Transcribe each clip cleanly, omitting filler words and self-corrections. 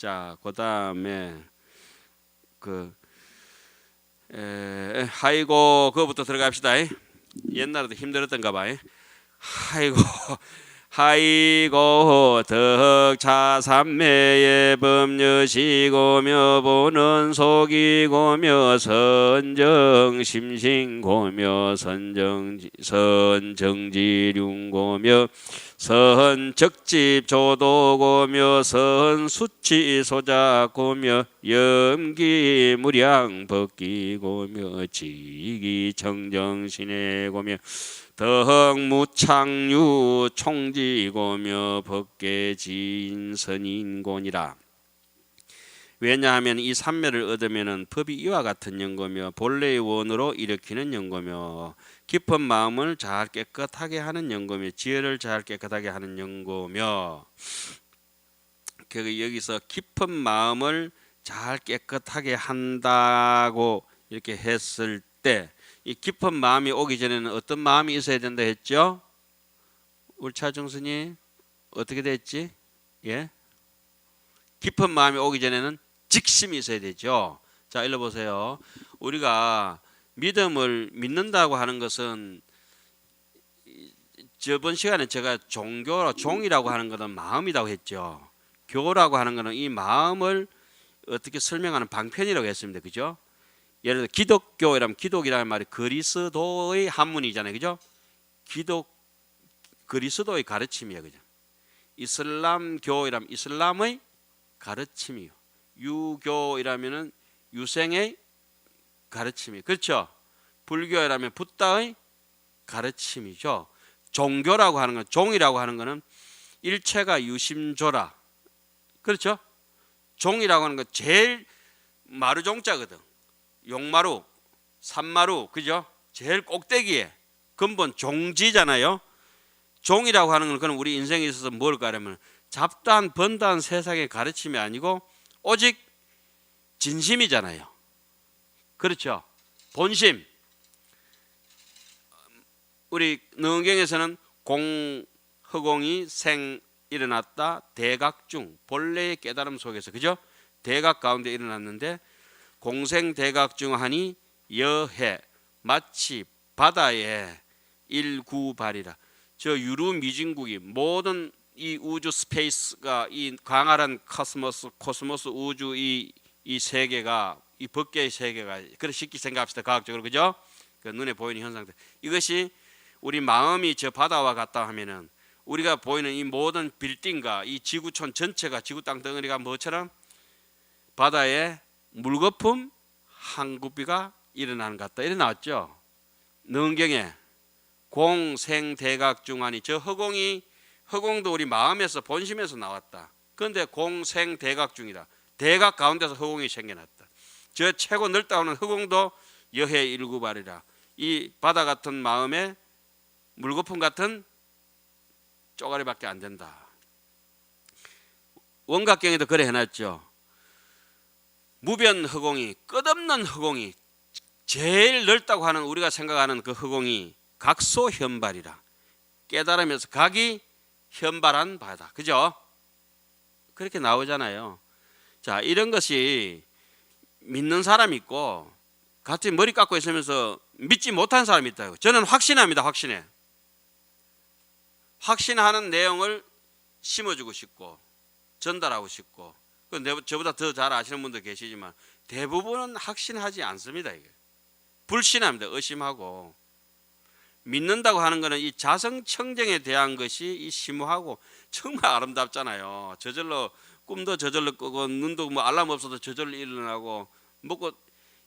자, 그다음에 아이고 그거부터 들어갑시다. 옛날에도 힘들었던가 봐. 아이고 하이고 덕차삼매의 법녀시고며 보는 속이고며 선정심신고며 선정지륜고며 선적집조도고며 선수치소작고며 염기무량법기고며 지기청정신해고며 덕무창유 총지고며 법계진선인곤이라. 왜냐하면 이 삼매를 얻으면 법이 이와 같은 연고며 본래의 원으로 일으키는 연고며 깊은 마음을 잘 깨끗하게 하는 연고며 지혜를 잘 깨끗하게 하는 연고며 여기서 깊은 마음을 잘 깨끗하게 한다고 이렇게 했을 때 이 깊은 마음이 오기 전에는 어떤 마음이 있어야 된다 했죠? 우리 차중스님 어떻게 됐지? 예? 깊은 마음이 오기 전에는 직심이 있어야 되죠. 자, 읽어보세요. 우리가 믿음을 믿는다고 하는 것은 저번 시간에 제가 종이라고 하는 것은 마음이라고 했죠. 교라고 하는 것은 이 마음을 어떻게 설명하는 방편이라고 했습니다. 그죠? 예를 들어 기독교라면 기독이라는 말이 그리스도의 한문이잖아요. 그죠? 그리스도의 가르침이에요. 그죠? 이슬람교이라면 이슬람의 가르침이요. 유교이라면은 유생의 가르침이. 그렇죠? 불교이라면 붓다의 가르침이죠. 종교라고 하는 건, 종이라고 하는 것은 일체가 유심조라. 그렇죠? 종이라고 하는 건 제일 마루종자거든. 용마루, 산마루, 그죠? 제일 꼭대기에 근본 종지잖아요. 종이라고 하는 건 그건 우리 인생에 있어서 뭘까 하면 잡다한 번다한 세상의 가르침이 아니고 오직 진심이잖아요. 그렇죠? 본심. 우리 능경에서는 허공이 생 일어났다 대각중 본래의 깨달음 속에서 그죠? 대각 가운데 일어났는데 공생대각중하니 여해 마치 바다에 일구발이라. 저 유루미진국이 모든 이 우주 스페이스가 이 광활한 코스모스 우주 이 세계가 이 법계의 세계가 그렇게 쉽게 생각합시다. 과학적으로 그죠? 그 눈에 보이는 현상들. 이것이 우리 마음이 저 바다와 같다 하면은 우리가 보이는 이 모든 빌딩과 이 지구촌 전체가 지구 땅 덩어리가 뭐처럼 바다에 물거품 항구비가 일어나는 것 같다. 이래 나왔죠. 능경에 공생대각중하니 저 허공도 우리 마음에서 본심에서 나왔다. 그런데 공생대각중이다. 대각 가운데서 허공이 생겨났다. 저 최고 넓다오는 허공도 여해 일구발이라. 이 바다 같은 마음에 물거품 같은 쪼가리밖에 안 된다. 원각경에도 그래 해놨죠. 무변 허공이, 끝없는 허공이, 제일 넓다고 하는 우리가 생각하는 그 허공이 각소현발이라. 깨달으면서 각이 현발한 바다. 그죠? 그렇게 나오잖아요. 자, 이런 것이 믿는 사람이 있고 같이 머리 깎고 있으면서 믿지 못한 사람이 있다고. 저는 확신합니다. 확신하는 내용을 심어주고 싶고 전달하고 싶고, 저보다 더 잘 아시는 분도 계시지만 대부분은 확신하지 않습니다. 이게 불신합니다. 의심하고. 믿는다고 하는 것은 이 자성청정에 대한 것이 이 심오하고 정말 아름답잖아요. 저절로 꿈도 저절로 꾸고 눈도 뭐 알람 없어도 저절로 일어나고 먹고,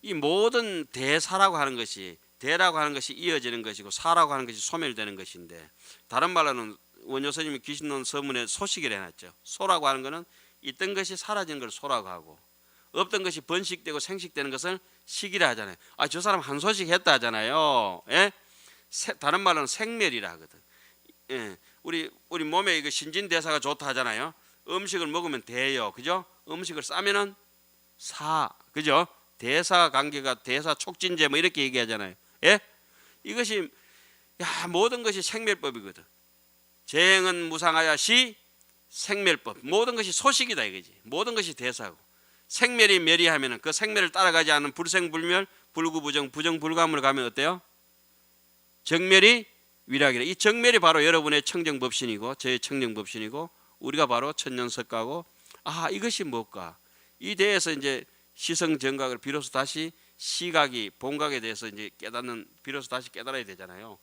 이 모든 대사라고 하는 것이, 대라고 하는 것이 이어지는 것이고 사라고 하는 것이 소멸되는 것인데, 다른 말로는 원효 스님이 귀신론 서문에 소식을 해놨죠. 소라고 하는 것은 있던 것이 사라지는 걸 소라고 하고, 없던 것이 번식되고 생식되는 것을 식이라 하잖아요. 아, 저 사람 한 소식 했다 하잖아요. 예? 다른 말로는 생멸이라 하거든. 예. 우리 몸에 이거 신진대사가 좋다 하잖아요. 음식을 먹으면 대요. 그죠? 음식을 싸면은 사. 그죠? 대사 관계가 대사 촉진제 뭐 이렇게 얘기하잖아요. 예? 이것이 모든 것이 생멸법이거든. 재행은 무상하야 시 생멸법, 모든 것이 소식이다 이거지. 모든 것이 대사고, 생멸이 멸이하면은 그 생멸을 따라가지 않는 불생불멸, 불구부정, 부정불감으로 가면 어때요? 정멸이 위락이라. 이 정멸이 바로 여러분의 청정법신이고 저의 청정법신이고 우리가 바로 천년석가고, 아 이것이 뭘까? 이 대해서 이제 시성정각을 비로소 다시 시각이 본각에 대해서 이제 깨닫는, 비로소 다시 깨달아야 되잖아요.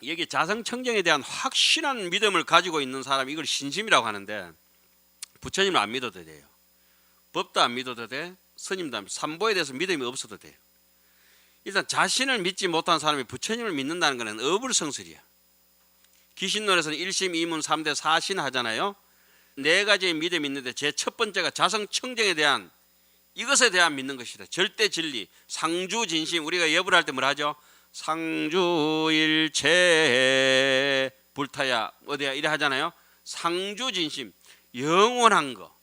여기 자성청정에 대한 확실한 믿음을 가지고 있는 사람이 이걸 신심이라고 하는데, 부처님을 안 믿어도 돼요. 법도 안 믿어도 돼. 스님도 안 믿어도 돼. 삼보에 대해서 믿음이 없어도 돼요. 일단 자신을 믿지 못한 사람이 부처님을 믿는다는 것은 어불성설이야. 기신론에서는 1심, 2문, 3대 사신 하잖아요. 네 가지의 믿음이 있는데 제 첫 번째가 자성청정에 대한, 이것에 대한 믿는 것이다. 절대 진리, 상주진심. 우리가 예불 할 때 뭐라 하죠? 상주일체 불타야 어디야 이래 하잖아요. 상주진심, 영원한 거.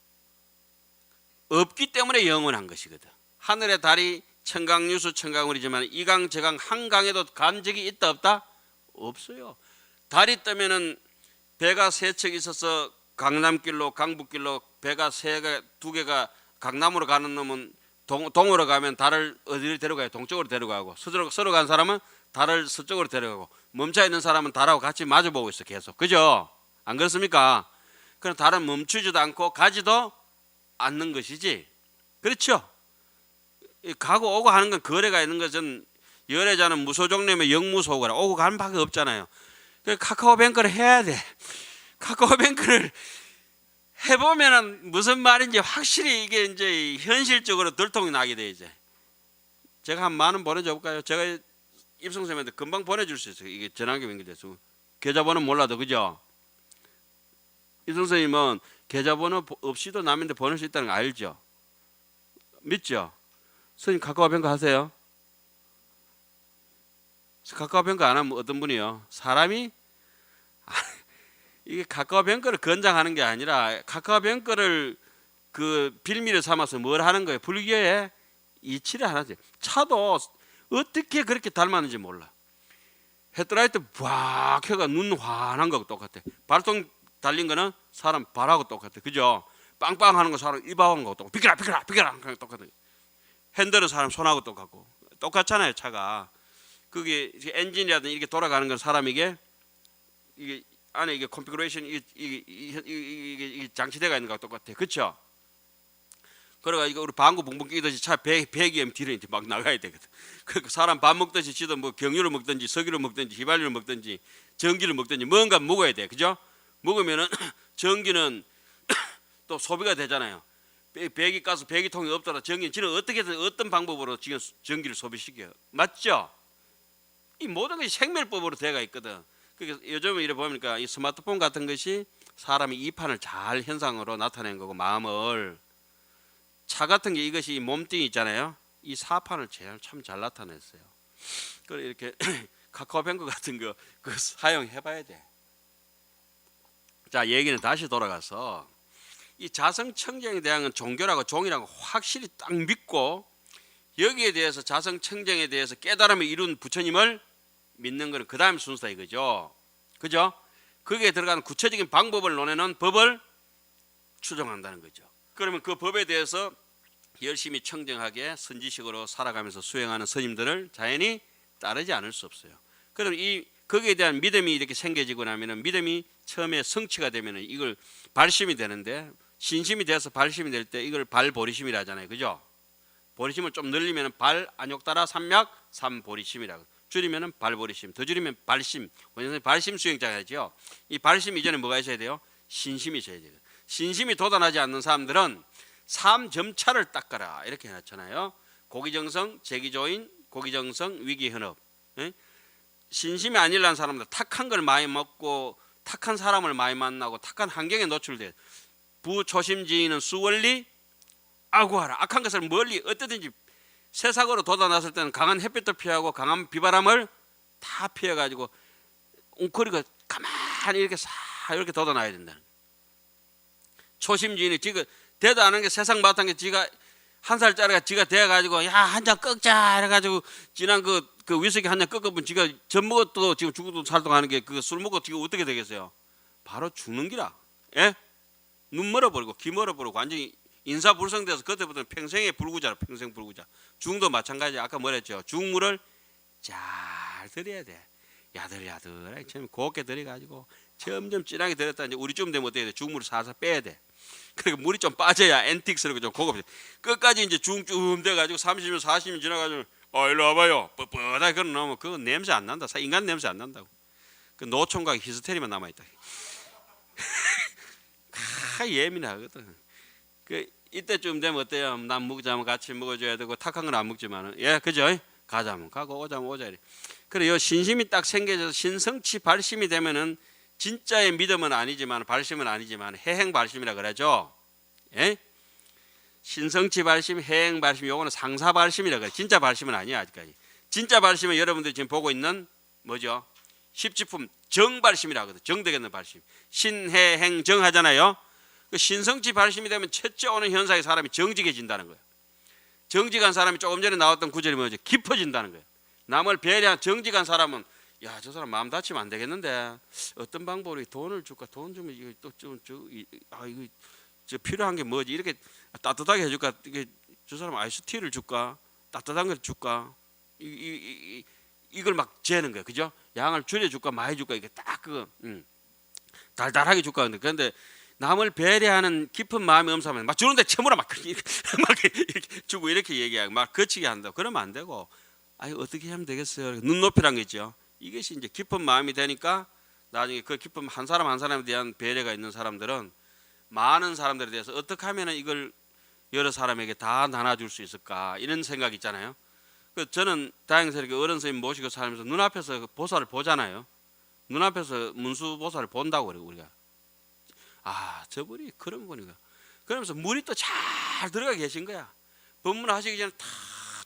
없기 때문에 영원한 것이거든. 하늘의 달이 청강유수 청강울이지만 이강 저강 한강에도 간 적이 있다 없다? 없어요. 달이 뜨면은 배가 세 척 있어서 강남길로 강북길로 배가 두 개가 강남으로 가는 놈은 동으로 가면 달을 어디를 데려가요? 동쪽으로 데려가고, 서로 간 사람은 달을 서쪽으로 데려가고, 멈춰 있는 사람은 달하고 같이 마주보고 있어 계속. 그죠? 안 그렇습니까? 그럼 달은 멈추지도 않고 가지도 않는 것이지. 그렇죠? 가고 오고 하는 건 거래가 있는 것은, 열애자는 무소종림의 영무소거라. 오고 가는 밖에 없잖아요. 카카오뱅크를 해야 돼. 카카오뱅크를 해보면은 무슨 말인지 확실히 이게 이제 현실적으로 들통이 나게 돼. 이제 제가 한 10,000원 보내줘 볼까요? 제가 입성쌤한테 금방 보내줄 수 있어요. 이게 전화기 연결돼서. 계좌번호 몰라도. 그죠? 입성쌤은 계좌번호 없이도 남한테 보낼 수 있다는 거 알죠? 믿죠? 선생님 카카오뱅크 하세요? 카카오뱅크 안 하면 어떤 분이요? 사람이 이게 카카오뱅크를 권장하는 게 아니라 카카오뱅크를 그 빌미를 삼아서 뭘 하는 거예요? 불교에 이치를 하나지. 차도 어떻게 그렇게 닮았는지 몰라. 헤드라이트 쫙 켜가 눈 환한 거하고 똑같아. 발동 달린 거는 사람 발하고 똑같아. 그죠? 빵빵하는 거 사람 입하고 똑같고, 비켜라 똑같아. 핸들은 사람 손하고 똑같고 똑같잖아요. 차가 그게 엔진이라든지 이렇게 돌아가는 건 사람에게 이게 안에 이게 컨피그레이션 이게 장치대가 있는 거하고 똑같아. 그렇죠? 그래가지고 우리 방구 붕붕 끼듯이 차 배기음 뒤로 이제 막 나가야 되거든. 그 사람 밥 먹듯이 지도 뭐 경유를 먹든지 석유를 먹든지 휘발유를 먹든지 전기를 먹든지 뭔가 먹어야 돼. 그죠? 먹으면은 전기는 또 소비가 되잖아요. 배기가스 배기통이 없더라 전기는 지는 어떻게든 어떤 방법으로 지금 전기를 소비시켜요. 맞죠? 이 모든 것이 생멸법으로 되어 있거든. 그러니까 요즘에 이래 보니까 이 스마트폰 같은 것이 사람이 이판을 잘 현상으로 나타낸 거고, 마음을, 차 같은 게 이것이 몸뚱이 있잖아요. 이 사판을 제일 참 잘 나타냈어요. 그래 이렇게 카카오뱅크 같은 거 그 사용해봐야 돼. 자, 얘기는 다시 돌아가서 이 자성청정에 대한 종교라고 종이라고 확실히 딱 믿고, 여기에 대해서 자성청정에 대해서 깨달음을 이룬 부처님을 믿는 것은 그 다음 순서다 이거죠. 그죠? 거기에 들어가는 구체적인 방법을 논해놓은 법을 추종한다는 거죠. 그러면 그 법에 대해서 열심히 청정하게 선지식으로 살아가면서 수행하는 스님들을 자연히 따르지 않을 수 없어요. 그럼 거기에 대한 믿음이 이렇게 생겨지고 나면은, 믿음이 처음에 성취가 되면은 이걸 발심이 되는데, 신심이 돼서 발심이 될 때 이걸 발보리심이라 하잖아요. 그죠? 보리심을 좀 늘리면 발 안욕따라 삼맥 삼보리심이라고, 줄이면 발보리심, 더 줄이면 발심. 원래는 발심 수행자가 하죠. 이 발심 이전에 뭐가 있어야 돼요? 신심이 있어야 돼요. 신심이 돋아나지 않는 사람들은 삼점차를 닦아라 이렇게 해놨잖아요. 고기정성, 재기조인, 고기정성, 위기현업. 신심이 아니라는 사람들, 탁한 걸 많이 먹고 탁한 사람을 많이 만나고 탁한 환경에 노출돼. 부초심지인은 수원리 아구하라. 악한 것을 멀리 어떻든지 세상으로 돋아났을 때는 강한 햇빛도 피하고 강한 비바람을 다 피해가지고 웅크리고 가만히 이렇게 싹 이렇게 돋아나야 된다는. 초심지인이 지가 대도 안 하는 게 세상 마땅해. 지가 한 살짜리가 지가 돼가지고 야 한 잔 꺾자 이래가지고 지난 그 위스키 한 잔 꺾어보면 지가 젖 먹어도 지금 죽어도 살도 가는 게 그 술 먹고 지금 어떻게 되겠어요? 바로 죽는 기라. 예? 눈 멀어버리고 귀 멀어버리고 완전히 인사불성돼서 그때부터는 평생의 불구자라. 평생 불구자. 죽음도 마찬가지. 아까 뭐랬죠? 죽물을 잘 들여야 돼. 야들야들하게 처음 곱게 들여가지고 점점 진하게 들였다. 이제 우리쯤 되면 어때야 돼? 죽물을 살살 빼야 돼. 그러니까 물이 좀 빠져야 앤틱스럽고 좀 고급져. 끝까지 이제 중쯤 돼가지고 30년 40년 지나가지고 일로 와봐요. 뻣뻣하게 그러 놓으면 그거 냄새 안 난다. 인간 냄새 안 난다고. 그 노총각 히스테리만 남아있다. 예민하거든. 그 이때쯤 되면 어때요? 난 먹자면 같이 먹어줘야 되고 탁한 건 안 먹지만은 예 그죠? 가자면 가고 오자면 오자 이래. 그래 요 신심이 딱 생겨져서 신성치 발심이 되면은 진짜의 믿음은 아니지만 발심은 아니지만 해행 발심이라 그러죠. 예? 신성치 발심, 해행 발심 요거는 상사 발심이라 그래. 진짜 발심은 아니야 아직까지. 진짜 발심은 여러분들이 지금 보고 있는 뭐죠? 십지품 정발심이라 하거든. 정되겠는 발심. 신해행 정하잖아요. 그 신성치 발심이 되면 첫째 오는 현상이 사람이 정직해진다는 거예요. 정직한 사람이 조금 전에 나왔던 구절이 뭐죠? 깊어진다는 거예요. 남을 배려한 정직한 사람은 야, 저 사람 마음 다치면 안 되겠는데 어떤 방법으로 돈을 줄까? 돈 주면 이거 이거 저 필요한 게 뭐지? 이렇게 따뜻하게 해줄까? 저 사람 아이스티를 줄까? 따뜻한 걸 줄까? 이걸 막 재는 거예요, 그죠? 양을 줄여줄까 많이 줄까 이게 딱 그거 달달하게 줄까 그런데 남을 배려하는 깊은 마음이 없으면 막 주는데 채무라 막 이렇게 주고 이렇게 얘기하고 막 거치게 한다. 그러면 안 되고 어떻게 하면 되겠어요? 눈높이란 게 있죠. 이것이 이제 깊은 마음이 되니까 나중에 그 깊은 한 사람 한 사람에 대한 배려가 있는 사람들은 많은 사람들에 대해서 어떻게 하면 이걸 여러 사람에게 다 나눠줄 수 있을까 이런 생각이 있잖아요. 저는 다행스럽게 어른 선생님 모시고 살면서 눈앞에서 보살을 보잖아요. 눈앞에서 문수 보살을 본다고 그래요 우리가. 저분이 그런 분이가. 그러면서 물이 또 잘 들어가 계신 거야. 법문하시기 전에 다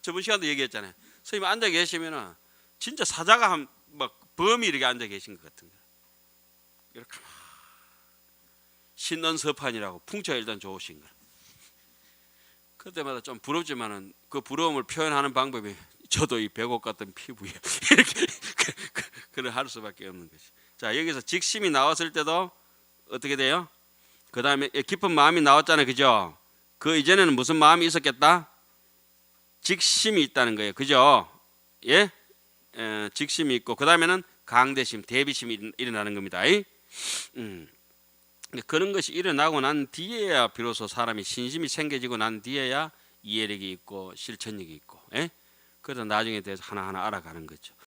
저번 시간도 얘기했잖아요. 선생님 앉아 계시면은 진짜 사자가 막 범이 이렇게 앉아 계신 것 같은 거야. 이렇게 신는 서판이라고 풍채가 일단 좋으신 거야. 그때마다 좀 부럽지만은 그 부러움을 표현하는 방법이 저도 이 백옥 같은 피부에 이렇게 그걸 할 수밖에 없는 것이. 자 여기서 직심이 나왔을 때도 어떻게 돼요? 그 다음에 깊은 마음이 나왔잖아요, 그죠? 그 이전에는 무슨 마음이 있었겠다? 직심이 있다는 거예요, 그죠? 예? 직심이 있고 그 다음에는 강대심, 대비심이 일어나는 겁니다. 그런 것이 일어나고 난 뒤에야 비로소 사람이 신심이 생겨지고 난 뒤에야 이해력이 있고 실천력이 있고, 예? 그래서 나중에 대해서 하나하나 알아가는 거죠.